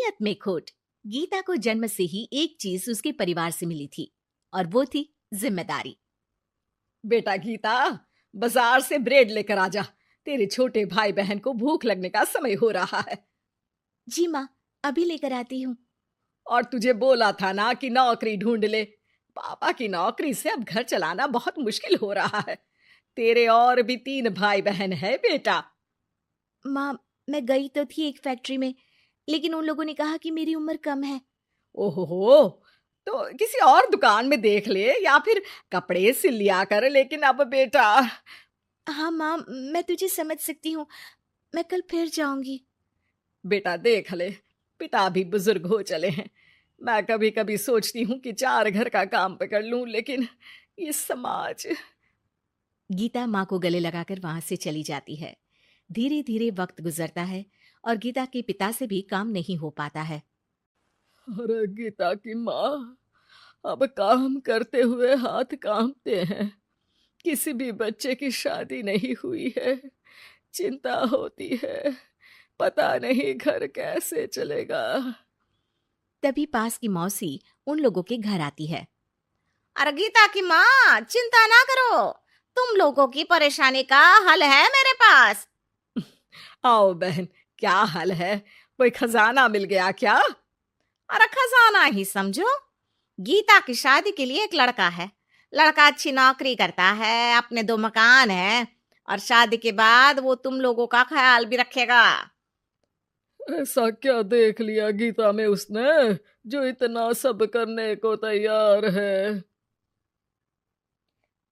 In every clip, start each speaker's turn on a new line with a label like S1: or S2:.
S1: नीयत में खोट। गीता को जन्म से ही एक चीज उसके परिवार से मिली थी और वो थी जिम्मेदारी।
S2: बेटा गीता, बाजार से ब्रेड लेकर आ जा। तेरे छोटे भाई बहन को भूख लगने का समय हो रहा है।
S1: जी माँ, अभी लेकर आती हूँ।
S2: और तुझे बोला था ना कि नौकरी ढूंढ ले। पापा की नौकरी से अब घर चलाना बहुत मुश्किल हो रहा है। तेरे और भी 3 भाई बहन है बेटा।
S1: माँ, मैं गई तो थी एक फैक्ट्री में, लेकिन उन लोगों ने कहा कि मेरी उम्र कम है।
S2: ओहो, तो किसी और दुकान में देख ले या फिर कपड़े सिल लिया कर। लेकिन अब बेटा।
S1: हाँ माँ, मैं तुझे समझ सकती हूँ। मैं कल फिर जाऊंगी।
S2: बेटा देख ले, पिता भी बुजुर्ग हो चले हैं। मैं कभी कभी सोचती हूँ कि 4 घर का काम पकड़ लूं, लेकिन ये समाज।
S1: गीता माँ को गले लगाकर वहां से चली जाती है। धीरे धीरे वक्त गुजरता है और गीता के पिता से भी काम नहीं हो पाता है।
S2: अरे गीता की माँ, अब काम करते हुए हाथ कांपते हैं। किसी भी बच्चे की शादी नहीं हुई है। चिंता होती है, पता नहीं घर कैसे चलेगा।
S1: तभी पास की मौसी उन लोगों के घर आती है।
S3: अरे गीता की माँ, चिंता ना करो, तुम लोगों की परेशानी का हल है मेरे पास।
S2: आओ बहन, क्या हाल है? कोई खजाना मिल गया क्या?
S3: अरे खजाना ही समझो। गीता की शादी के लिए एक लड़का है। लड़का अच्छी नौकरी करता है, अपने 2 मकान है, और शादी के बाद वो तुम लोगों का ख्याल भी रखेगा।
S2: ऐसा क्या देख लिया गीता में उसने जो इतना सब करने को तैयार है?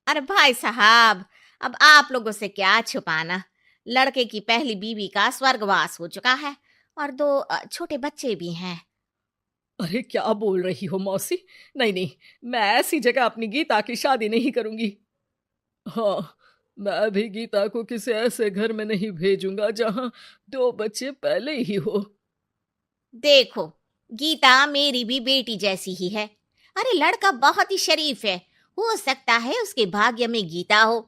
S3: अरे भाई साहब, अब आप लोगों से क्या छुपाना। लड़के की पहली बीवी का स्वर्गवास हो चुका है और 2 छोटे बच्चे भी हैं।
S2: अरे क्या बोल रही हो मौसी? नहीं नहीं, मैं ऐसी जगह अपनी गीता की शादी नहीं करूंगी। हाँ, मैं भी गीता को किसी ऐसे घर में नहीं भेजूंगा जहां 2 बच्चे पहले ही हो।
S3: देखो, गीता मेरी भी बेटी जैसी ही है। अरे लड़का बहुत ही शरीफ है, हो सकता है उसके भाग्य में गीता हो।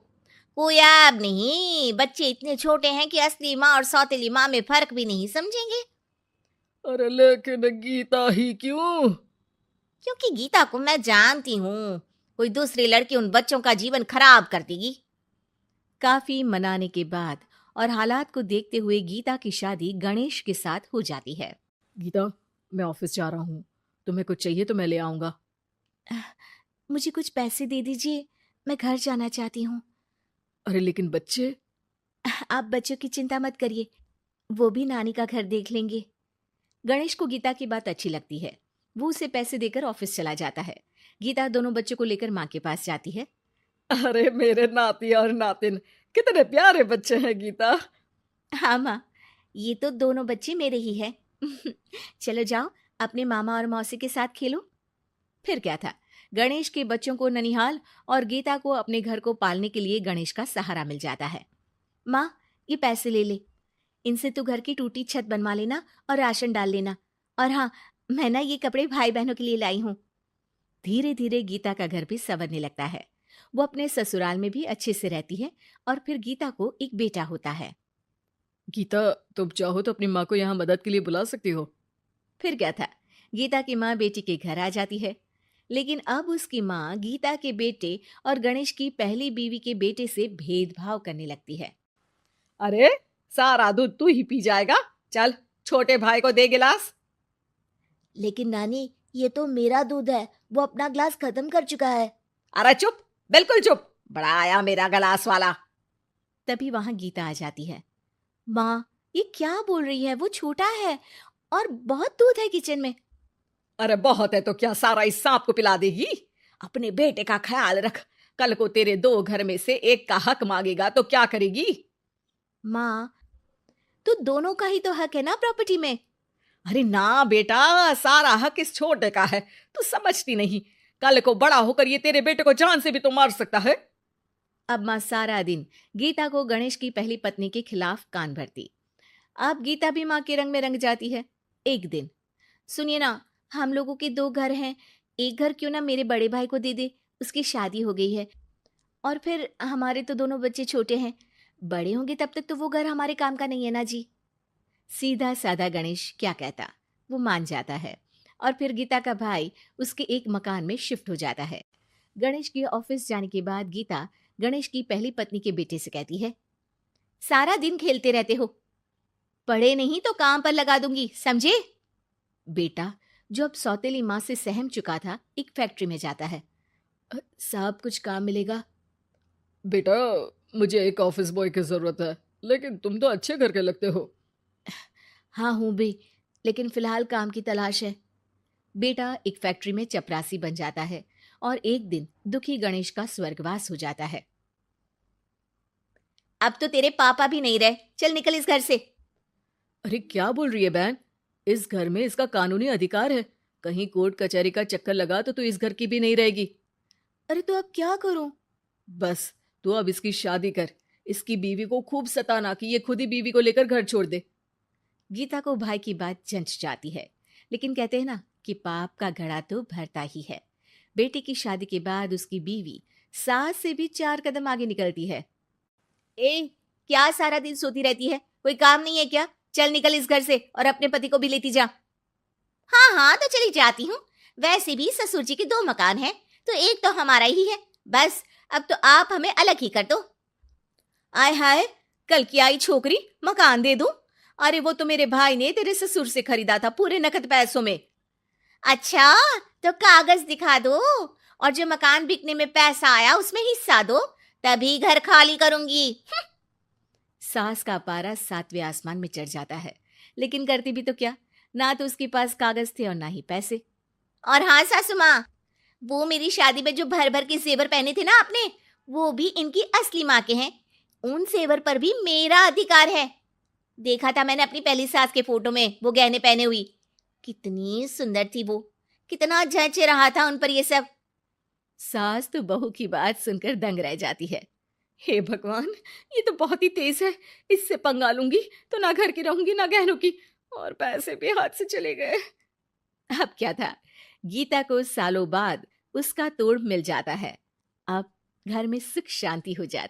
S3: कोई अब नहीं, बच्चे इतने छोटे हैं कि असली माँ और सौतेली माँ में फर्क भी नहीं समझेंगे।
S2: अरे लेकिन गीता ही क्यों?
S3: क्योंकि गीता को मैं जानती हूँ, कोई दूसरी लड़की उन बच्चों का जीवन खराब कर देगी।
S1: काफी मनाने के बाद और हालात को देखते हुए गीता की शादी गणेश के साथ हो जाती है।
S2: गीता, मैं ऑफिस जा रहा हूँ। तुम्हें कुछ चाहिए तो मैं ले आऊंगा।
S1: मुझे कुछ पैसे दे दीजिए, मैं घर जाना चाहती हूँ।
S2: अरे लेकिन बच्चे।
S1: आप बच्चों की चिंता मत करिए, वो भी नानी का घर देख लेंगे। गणेश को गीता की बात अच्छी लगती है। वो उसे पैसे देकर ऑफिस चला जाता है। गीता दोनों बच्चों को लेकर माँ के पास जाती है।
S2: अरे मेरे नाती और नातिन, कितने प्यारे बच्चे हैं गीता।
S1: हाँ माँ, ये तो दोनों बच्चे मेरे ही हैं। चलो जाओ, अपने मामा और मौसी के साथ खेलो। फिर क्या था, गणेश के बच्चों को ननिहाल और गीता को अपने घर को पालने के लिए गणेश का सहारा मिल जाता है। माँ, ये पैसे ले ले, इनसे तू घर की टूटी छत बनवा लेना और राशन डाल लेना। और हाँ, मैं ना ये कपड़े भाई बहनों के लिए लाई हूँ। धीरे धीरे गीता का घर भी संवरने लगता है। वो अपने ससुराल में भी अच्छे से रहती है और फिर गीता को एक बेटा होता है।
S2: गीता, तुम चाहो तो अपनी माँ को यहाँ मदद के लिए बुला सकती हो।
S1: फिर क्या था, गीता की माँ बेटी के घर आ जाती है। लेकिन अब उसकी माँ गीता के बेटे और गणेश की पहली बीवी के बेटे से भेदभाव करने लगती है।
S2: अरे, सारा दूध तू ही पी जाएगा। चल, छोटे भाई को दे गिलास।
S1: लेकिन नानी, ये तो मेरा दूध है, वो अपना ग्लास खत्म कर चुका है।
S2: अरे चुप, बिल्कुल चुप। बड़ा आया मेरा गिलास वाला।
S1: तभी वहां गीता आ जाती है। माँ, ये क्या बोल रही है, वो छोटा है और बहुत दूध है किचन में।
S2: अरे बहुत है तो क्या सारा इस सांप को पिला देगी? अपने बेटे का ख्याल रख। कल को तेरे 2 घर में से एक का हक मांगेगा तो क्या करेगी?
S1: माँ, तो दोनों का ही तो हक है ना प्रॉपर्टी में।
S2: अरे ना बेटा, सारा हक इस छोटे का है। तू समझती नहीं, कल को बड़ा होकर ये तेरे बेटे को जान से भी तो मार सकता है।
S1: अब माँ सारा दिन गीता को गणेश की पहली पत्नी के खिलाफ कान भरती। अब गीता भी माँ के रंग में रंग जाती है। एक दिन, सुनिए ना, हम लोगों के 2 घर हैं, एक घर क्यों ना मेरे बड़े भाई को दे दे, उसकी शादी हो गई है। और फिर हमारे तो दोनों बच्चे छोटे हैं, बड़े होंगे तब तक तो वो घर हमारे काम का नहीं है ना जी। सीधा साधा गणेश क्या कहता, वो मान जाता है और फिर गीता का भाई उसके एक मकान में शिफ्ट हो जाता है। गणेश के ऑफिस जाने के बाद गीता गणेश की पहली पत्नी के बेटे से कहती है, सारा दिन खेलते रहते हो, पढ़े नहीं तो काम पर लगा दूंगी, समझे? बेटा, जो अब सौतेली माँ से सहम चुका था, एक फैक्ट्री में जाता है। साहब, कुछ काम मिलेगा?
S2: बेटा, मुझे एक ऑफिस बॉय की ज़रूरत है, लेकिन तुम तो अच्छे घर के लगते हो।
S1: हाँ हूँ बे, लेकिन फिलहाल काम की तलाश है। बेटा एक फैक्ट्री में चपरासी बन जाता है और एक दिन दुखी गणेश का स्वर्गवास हो जाता है।
S3: अब तो तेरे पापा भी नहीं रहे, चल निकल इस घर से।
S2: अरे क्या बोल रही है बहन? इस घर में इसका कानूनी अधिकार है। कहीं कोर्ट कचहरी का चक्कर लगा तो तू इस घर की भी नहीं रहेगी।
S1: अरे तो अब क्या करूं?
S2: बस तू अब इसकी शादी कर। इसकी बीवी को खूब सताना कि ये खुद ही बीवी को लेकर घर छोड़ दे।
S1: गीता को भाई की बात जंच जाती है, लेकिन कहते हैं ना कि पाप का घड़ा तो भरता ही है। बेटे की शादी के बाद उसकी बीवी सास से भी 4 कदम आगे निकलती है।
S3: ए, क्या सारा दिन सोती रहती है, कोई काम नहीं है क्या? चल निकल इस घर से और अपने पति को भी लेती जा। हाँ हाँ, तो चली जाती हूँ। वैसे भी ससुर जी के 2 मकान हैं, तो एक तो हमारा ही है। बस अब तो आप हमें अलग ही कर दो।
S1: आय हाय, कल की आई छोकरी मकान दे दूं? अरे वो तो मेरे भाई ने तेरे ससुर से खरीदा था पूरे नकद पैसों में।
S3: अच्छा, तो कागज दिखा दो और जो मकान बिकने में पैसा आया उसमें हिस्सा दो, तभी घर खाली करूंगी।
S1: सास का पारा 7वें आसमान में चढ़ जाता है, लेकिन करती भी तो क्या, ना तो उसके पास कागज थे और ना ही पैसे।
S3: और हाँ सासू माँ, वो मेरी शादी में जो भर भर के जेवर पहने थे ना आपने, वो भी इनकी असली माँ के हैं। उन जेवर पर भी मेरा अधिकार है। देखा था मैंने अपनी पहली सास के फोटो में वो गहने पहने हुई। कितनी सुंदर थी वो, कितना जच रहा था उन पर ये सब।
S1: सास तो बहू की बात सुनकर दंग रह जाती है। हे भगवान, ये तो बहुत ही तेज है। इससे पंगा लूंगी तो ना घर की रहूंगी ना गहनों की, और पैसे भी हाथ से चले गए। अब क्या था, गीता को सालों बाद उसका तोड़ मिल जाता है। अब घर में सुख शांति हो जाती।